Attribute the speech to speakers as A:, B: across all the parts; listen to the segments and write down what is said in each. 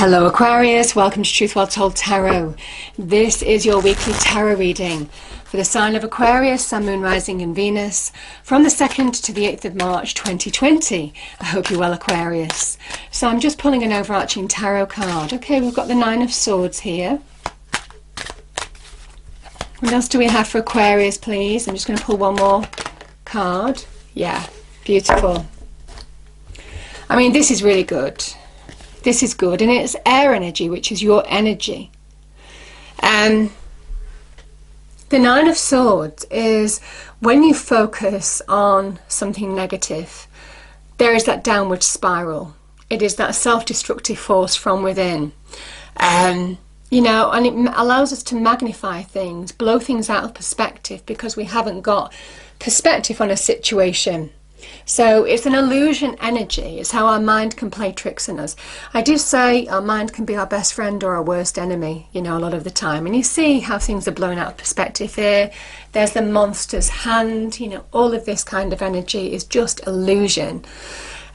A: Hello Aquarius, welcome to Truth Well Told Tarot. This is your weekly tarot reading for the sign of Aquarius, Sun, Moon, Rising and Venus from the 2nd to the 8th of March 2020. I hope you're well, Aquarius. So I'm just pulling an overarching tarot card. Okay, we've got the Nine of Swords here. What else do we have for Aquarius, please? I'm just going to pull one more card. Yeah, beautiful. I mean, this is really good. This is good, and it's air energy, which is your energy. The Nine of Swords is when you focus on something negative, there is that downward spiral. It is that self-destructive force from within. You know, and it allows us to magnify things, blow things out of perspective because we haven't got perspective on a situation. So it's an illusion energy. It's how our mind can play tricks on us. I do say our mind can be our best friend or our worst enemy, you know, a lot of the time. And you see how things are blown out of perspective here. There's the monster's hand, you know, all of this kind of energy is just illusion.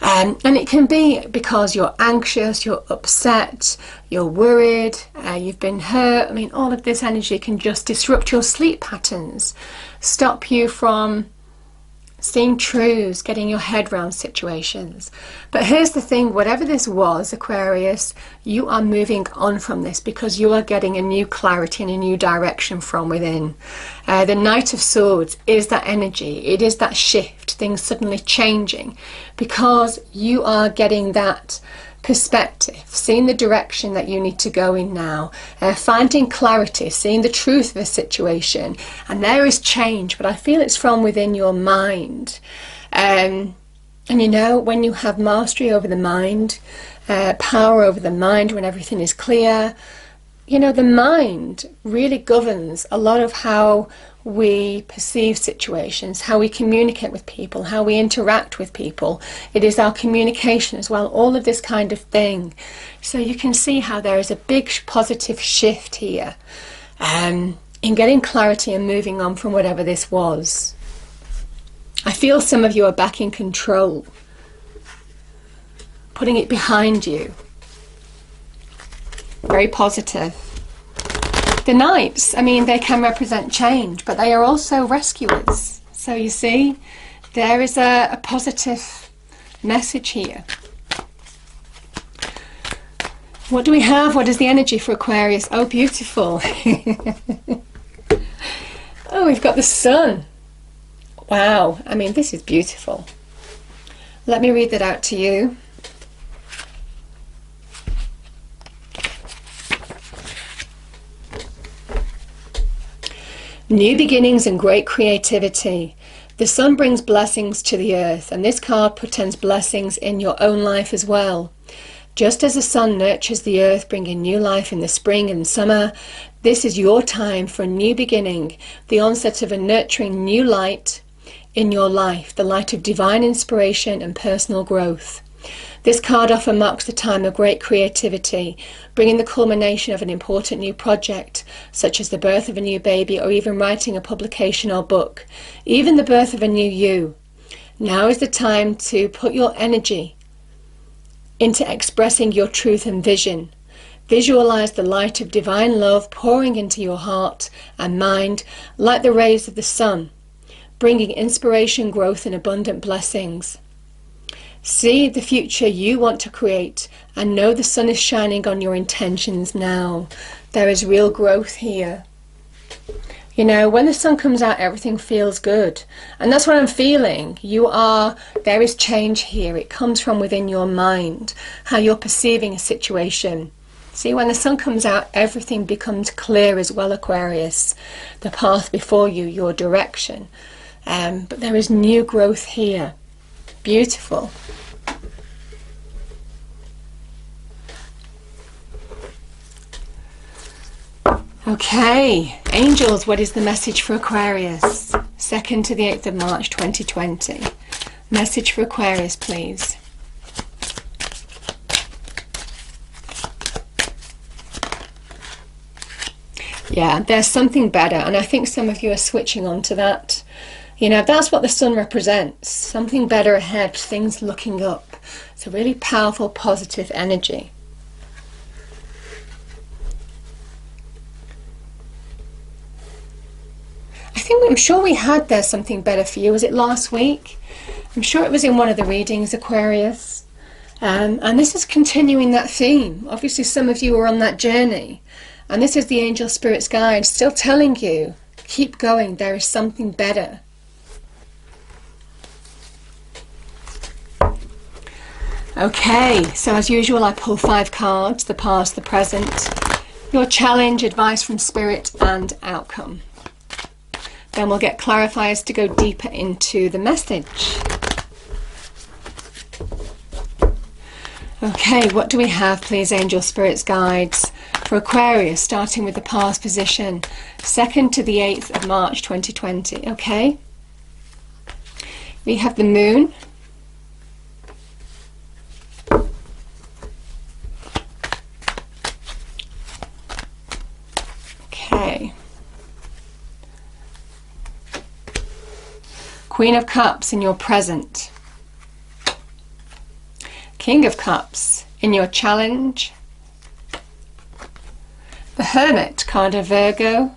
A: And it can be because you're anxious, you're upset, you're worried, you've been hurt. I mean, all of this energy can just disrupt your sleep patterns, stop you from seeing truths, getting your head around situations. But here's the thing, whatever this was, Aquarius, you are moving on from this because you are getting a new clarity and a new direction from within. The Knight of Swords is that energy. It is that shift, things suddenly changing because you are getting that perspective, seeing the direction that you need to go in now, finding clarity, seeing the truth of a situation, and there is change, but I feel it's from within your mind. And you know, when you have mastery over the mind, power over the mind, when everything is clear, you know, the mind really governs a lot of how we perceive situations, how we communicate with people, how we interact with people. It is our communication as well, all of this kind of thing. So you can see how there is a big positive shift here in getting clarity and moving on from whatever this was. I feel some of you are back in control, putting it behind you. Very positive. The Knights, I mean, they can represent change, but they are also rescuers. So you see, there is a positive message here. What do we have? What is the energy for Aquarius? Oh, beautiful. Oh, we've got the Sun. Wow, I mean, this is beautiful. Let me read that out to you. New beginnings and great creativity. The Sun brings blessings to the earth, and this card portends blessings in your own life as well. Just as the sun nurtures the earth, bringing new life in the spring and summer, this is your time for a new beginning, the onset of a nurturing new light in your life, the light of divine inspiration and personal growth. This card often marks the time of great creativity, bringing the culmination of an important new project, such as the birth of a new baby or even writing a publication or book, even the birth of a new you. Now is the time to put your energy into expressing your truth and vision. Visualize the light of divine love pouring into your heart and mind like the rays of the sun, bringing inspiration, growth and abundant blessings. See the future you want to create and know the sun is shining on your intentions now. There is real growth here. You know, when the sun comes out, everything feels good. And that's what I'm feeling. There is change here. It comes from within your mind, how you're perceiving a situation. See, when the sun comes out, everything becomes clear as well, Aquarius. The path before you, your direction. But there is new growth here. Beautiful. Okay, angels, what is the message for Aquarius? 2nd to the 8th of March 2020. Message for Aquarius, please. Yeah, there's something better, and I think some of you are switching on to that. You know, that's what the sun represents. Something better ahead, things looking up. It's a really powerful, positive energy. I'm sure we had There's Something Better for You. Was it last week? I'm sure it was in one of the readings, Aquarius. And this is continuing that theme. Obviously, some of you are on that journey. And this is the Angel Spirit's Guide, still telling you, keep going, there is something better. Okay, so as usual, I pull 5 cards, the past, the present, your challenge, advice from Spirit, and outcome. Then we'll get clarifiers to go deeper into the message. Okay, what do we have, please, Angel Spirits Guides, for Aquarius, starting with the past position, 2nd to the 8th of March 2020, okay? We have the Moon. Okay. Queen of Cups in your present. King of Cups in your challenge. The Hermit, card of Virgo.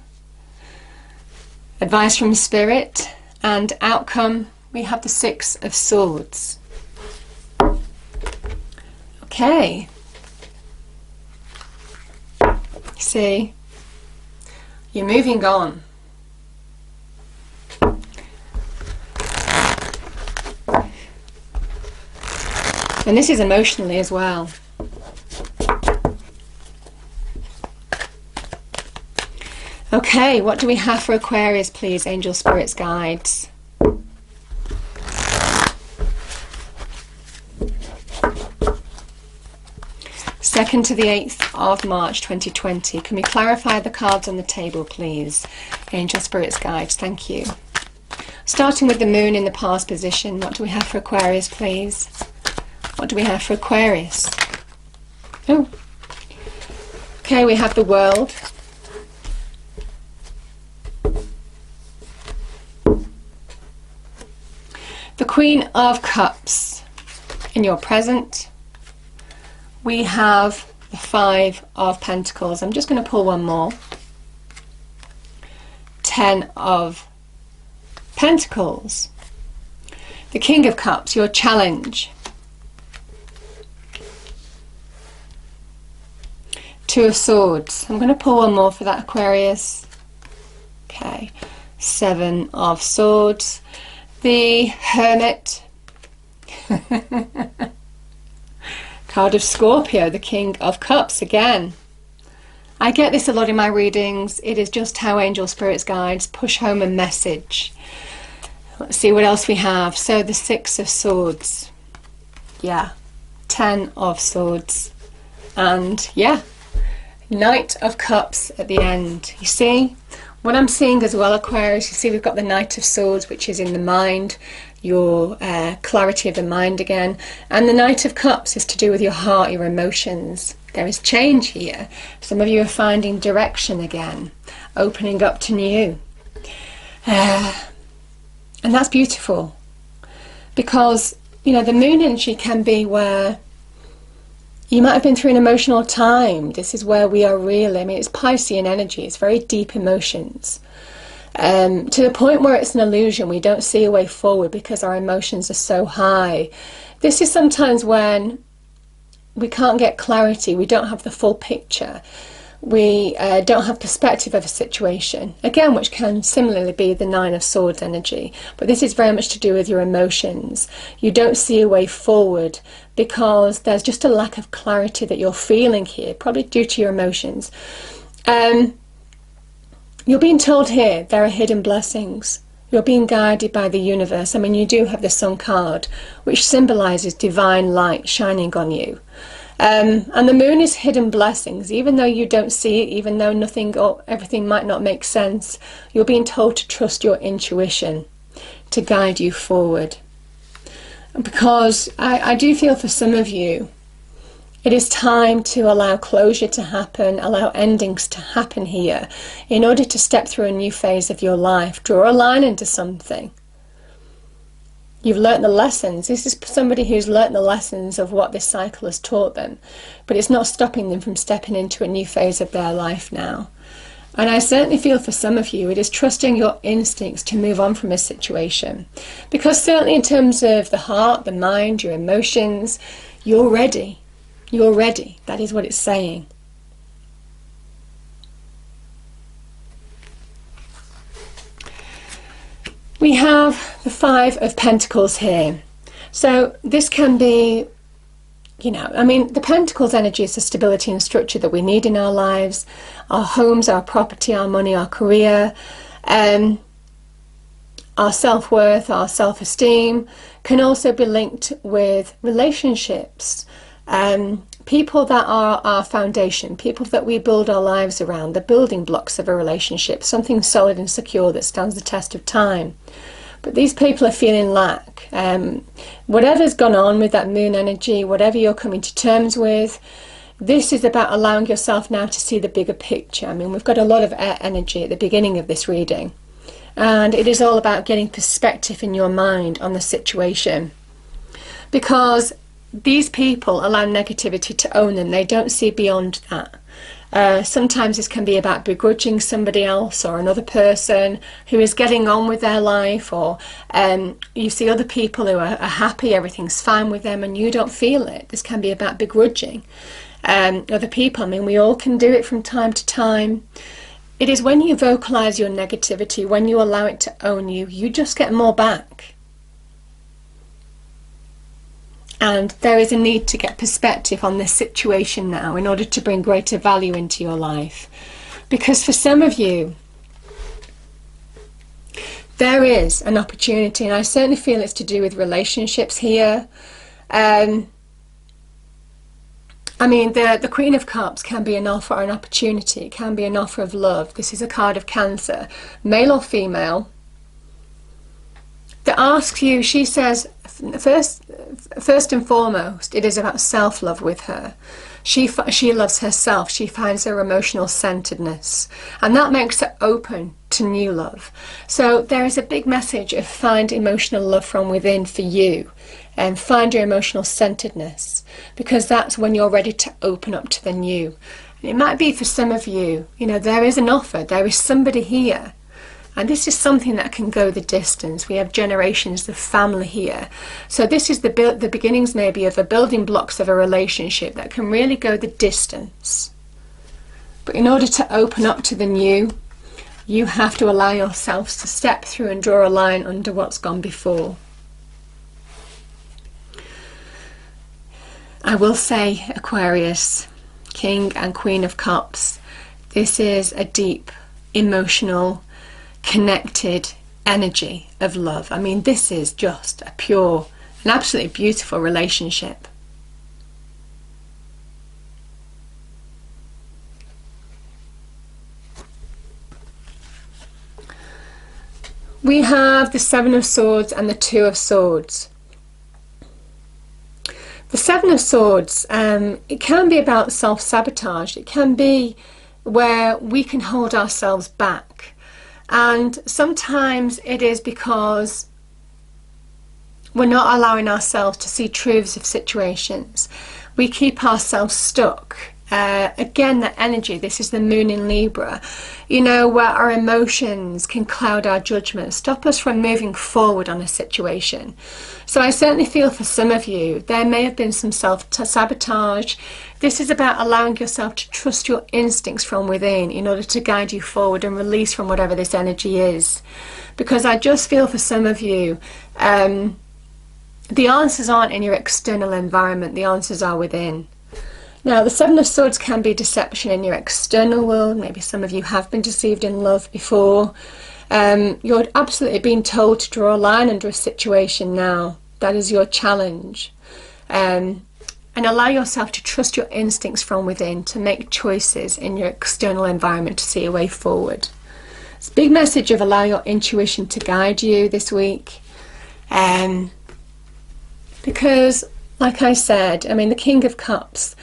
A: Advice from Spirit. And outcome, we have the 6 of Swords. Okay. See, you're moving on. And this is emotionally as well. Okay, what do we have for Aquarius, please, Angel Spirits Guides? Second to the 8th of March 2020. Can we clarify the cards on the table, please? Angel Spirits Guides, thank you. Starting with the Moon in the past position, what do we have for Aquarius, please? What do we have for Aquarius? Oh, okay, we have the World. The Queen of Cups in your present. We have the 5 of Pentacles. I'm just going to pull one more. 10 of Pentacles. The King of Cups, your challenge. 2 of Swords. I'm going to pull one more for that, Aquarius. Okay. 7 of Swords. The Hermit. Card of Scorpio, the King of Cups again. I get this a lot in my readings. It is just how Angel Spirits Guides push home a message. Let's see what else we have. So the 6 of Swords. Yeah. 10 of Swords. And yeah. Knight of Cups at the end. You see what I'm seeing as well, Aquarius? You see we've got the Knight of Swords, which is in the mind, your clarity of the mind again, and the Knight of Cups is to do with your heart, your emotions. There is change here. Some of you are finding direction again, opening up to new, and that's beautiful, because you know the Moon energy can be where you might have been through an emotional time. This is where we are really, I mean, it's Piscean energy, it's very deep emotions. To the point where it's an illusion, we don't see a way forward because our emotions are so high. This is sometimes when we can't get clarity, we don't have the full picture. We don't have perspective of a situation, again, which can similarly be the 9 of Swords energy, but this is very much to do with your emotions. You don't see a way forward because there's just a lack of clarity that you're feeling here, probably due to your emotions. You're being told here there are hidden blessings. You're being guided by the universe. I mean, you do have the Sun card, which symbolizes divine light shining on you. And the Moon is hidden blessings. Even though you don't see it, even though nothing or everything might not make sense, you're being told to trust your intuition to guide you forward. Because I do feel for some of you, it is time to allow closure to happen, allow endings to happen here in order to step through a new phase of your life. Draw a line into something. You've learnt the lessons. This is somebody who's learnt the lessons of what this cycle has taught them, but it's not stopping them from stepping into a new phase of their life now. And I certainly feel for some of you, it is trusting your instincts to move on from a situation. Because certainly in terms of the heart, the mind, your emotions, you're ready. You're ready. That is what it's saying. We have the Five of Pentacles here. So this can be, you know, I mean, the Pentacles energy is the stability and structure that we need in our lives, our homes, our property, our money, our career, our self-worth, our self-esteem, can also be linked with relationships, people that are our foundation, people that we build our lives around, the building blocks of a relationship, something solid and secure that stands the test of time. But these people are feeling lack. Whatever's gone on with that moon energy, whatever you're coming to terms with, this is about allowing yourself now to see the bigger picture. I mean, we've got a lot of air energy at the beginning of this reading. And it is all about getting perspective in your mind on the situation. Because these people allow negativity to own them. They don't see beyond that. Sometimes this can be about begrudging somebody else or another person who is getting on with their life, or you see other people who are happy, everything's fine with them, and you don't feel it. This can be about begrudging other people. I mean, we all can do it from time to time. It is when you vocalize your negativity, when you allow it to own you, you just get more back. And there is a need to get perspective on this situation now in order to bring greater value into your life. Because for some of you, there is an opportunity, and I certainly feel it's to do with relationships here. I mean, the Queen of Cups can be an offer or an opportunity. It can be an offer of love. This is a card of Cancer, male or female, that asks you, she says, first and foremost, it is about self-love with her. She loves herself. She finds her emotional centeredness, and that makes her open to new love. So there is a big message of find emotional love from within for you, and find your emotional centeredness, because that's when you're ready to open up to the new. And it might be for some of you, you know, there is an offer, there is somebody here. And this is something that can go the distance. We have generations of family here. So this is the beginnings maybe of the building blocks of a relationship that can really go the distance. But in order to open up to the new, you have to allow yourselves to step through and draw a line under what's gone before. I will say, Aquarius, King and Queen of Cups, this is a deep, emotional, connected energy of love. I mean, this is just a pure, an absolutely beautiful relationship. We have the Seven of Swords and the Two of Swords. The Seven of Swords, it can be about self-sabotage. It can be where we can hold ourselves back. And sometimes it is because we're not allowing ourselves to see truths of situations. We keep ourselves stuck. Again, that energy, this is the moon in Libra, you know, where our emotions can cloud our judgment, stop us from moving forward on a situation. So I certainly feel for some of you, there may have been some self-sabotage. This is about allowing yourself to trust your instincts from within in order to guide you forward and release from whatever this energy is. Because I just feel for some of you, the answers aren't in your external environment, the answers are within. Now, the Seven of Swords can be deception in your external world. Maybe some of you have been deceived in love before. You're absolutely being told to draw a line under a situation now. That is your challenge. And allow yourself to trust your instincts from within to make choices in your external environment to see a way forward. It's a big message of allow your intuition to guide you this week. Because, like I said, I mean, the King of Cups,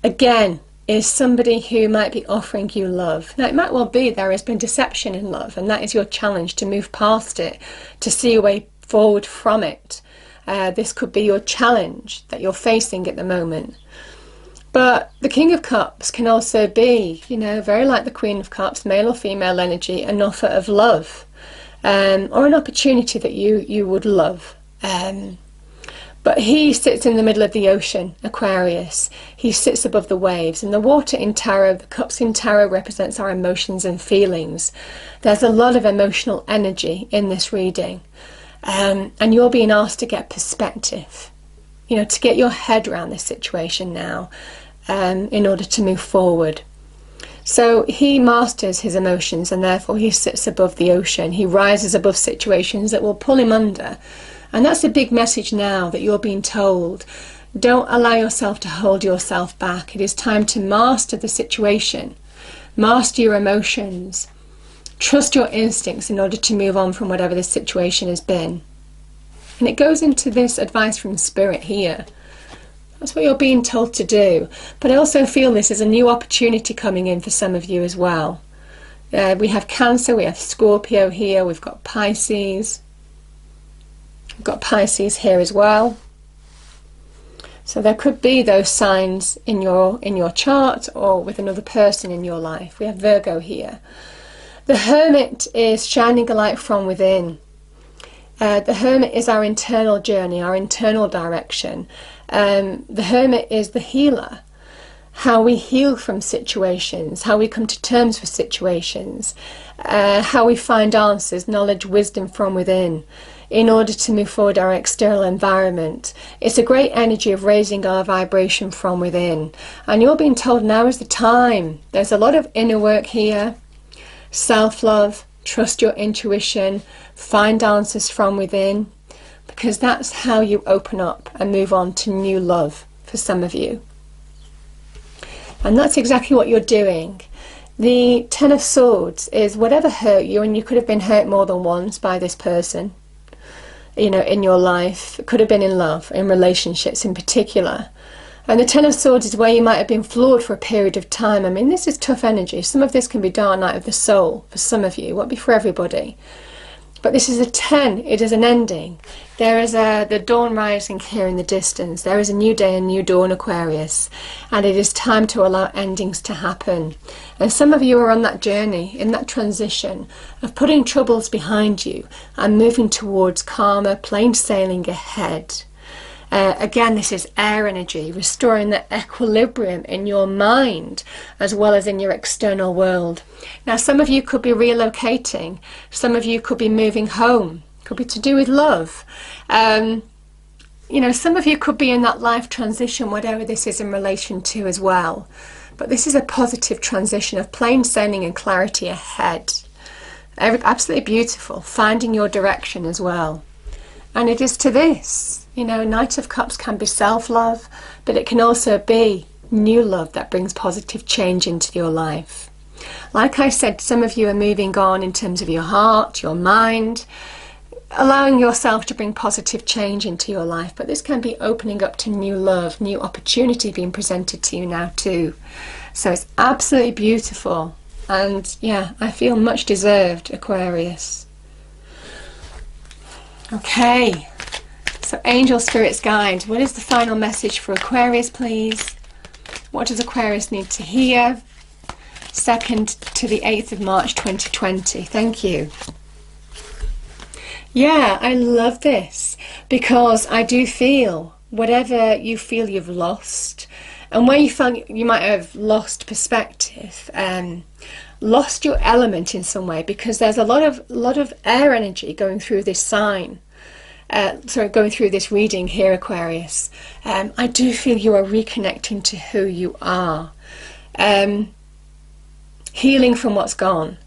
A: again, is somebody who might be offering you love. Now, it might well be there has been deception in love, and that is your challenge to move past it, to see a way forward from it. This could be your challenge that you're facing at the moment. But the King of Cups can also be, you know, very like the Queen of Cups, male or female energy, an offer of love, or an opportunity that you would love. But he sits in the middle of the ocean, Aquarius. He sits above the waves. And the water in tarot, the cups in tarot, represents our emotions and feelings. There's a lot of emotional energy in this reading. And you're being asked to get perspective, you know, to get your head around this situation now, in order to move forward. So he masters his emotions, and therefore he sits above the ocean. He rises above situations that will pull him under. And that's a big message now that you're being told. Don't allow yourself to hold yourself back. It is time to master the situation. Master your emotions. Trust your instincts in order to move on from whatever the situation has been. And it goes into this advice from Spirit here. That's what you're being told to do. But I also feel this is a new opportunity coming in for some of you as well. We have Cancer, we have Scorpio here, we've got Pisces. We've got Pisces here as well. So there could be those signs in your chart or with another person in your life. We have Virgo here. The Hermit is shining a light from within. The Hermit is our internal journey, our internal direction. The Hermit is the healer. How we heal from situations, how we come to terms with situations, how we find answers, knowledge, wisdom from within, in order to move forward our external environment. It's a great energy of raising our vibration from within. And you're being told now is the time. There's a lot of inner work here. Self-love, trust your intuition, find answers from within, because that's how you open up and move on to new love for some of you. And that's exactly what you're doing. The Ten of Swords is whatever hurt you, and you could have been hurt more than once by this person, you know, in your life. It could have been in love, in relationships in particular. And the Ten of Swords is where you might have been flawed for a period of time. I mean, this is tough energy. Some of this can be dark night of the soul for some of you. It won't be for everybody. But this is a 10. It is an ending. There is the dawn rising here in the distance. There is a new day, a new dawn, Aquarius. And it is time to allow endings to happen. And some of you are on that journey, in that transition of putting troubles behind you and moving towards calmer, plain sailing ahead. Again, this is air energy, restoring the equilibrium in your mind as well as in your external world. Now, some of you could be relocating. Some of you could be moving home. Could be to do with love. You know, some of you could be in that life transition, whatever this is in relation to as well. But this is a positive transition of plain sailing and clarity ahead. Absolutely beautiful. Finding your direction as well. And it is to this. You know, Knight of Cups can be self-love, but it can also be new love that brings positive change into your life. Like I said, some of you are moving on in terms of your heart, your mind, allowing yourself to bring positive change into your life. But this can be opening up to new love, new opportunity being presented to you now too. So it's absolutely beautiful. And yeah, I feel much deserved, Aquarius. Okay. So angel spirits guide, what is the final message for Aquarius, please? What does Aquarius need to hear? 2nd to the 8th of March 2020. Thank you. Yeah, I love this because I do feel whatever you feel you've lost, and where you felt you might have lost perspective, lost your element in some way, because there's a lot of air energy going through this sign. Going through this reading here, Aquarius. I do feel you are reconnecting to who you are. Healing from what's gone.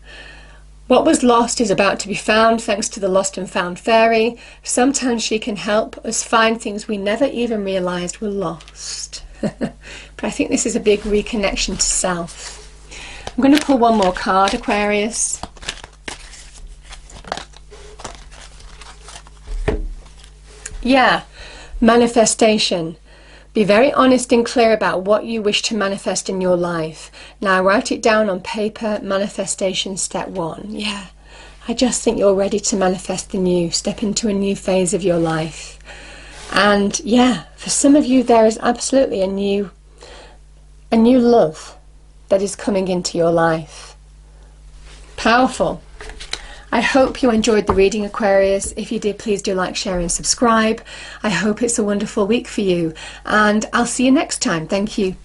A: What was lost is about to be found thanks to the Lost and Found Fairy. Sometimes she can help us find things we never even realised were lost. But I think this is a big reconnection to self. I'm going to pull one more card, Aquarius. Yeah, manifestation. Be very honest and clear about what you wish to manifest in your life. Now write it down on paper. Manifestation step 1. Yeah, I just think you're ready to manifest the new, step into a new phase of your life. And yeah, for some of you there is absolutely a new a new love that is coming into your life. Powerful. I hope you enjoyed the reading, Aquarius. If you did, please do like, share and subscribe. I hope it's a wonderful week for you, and I'll see you next time. Thank you.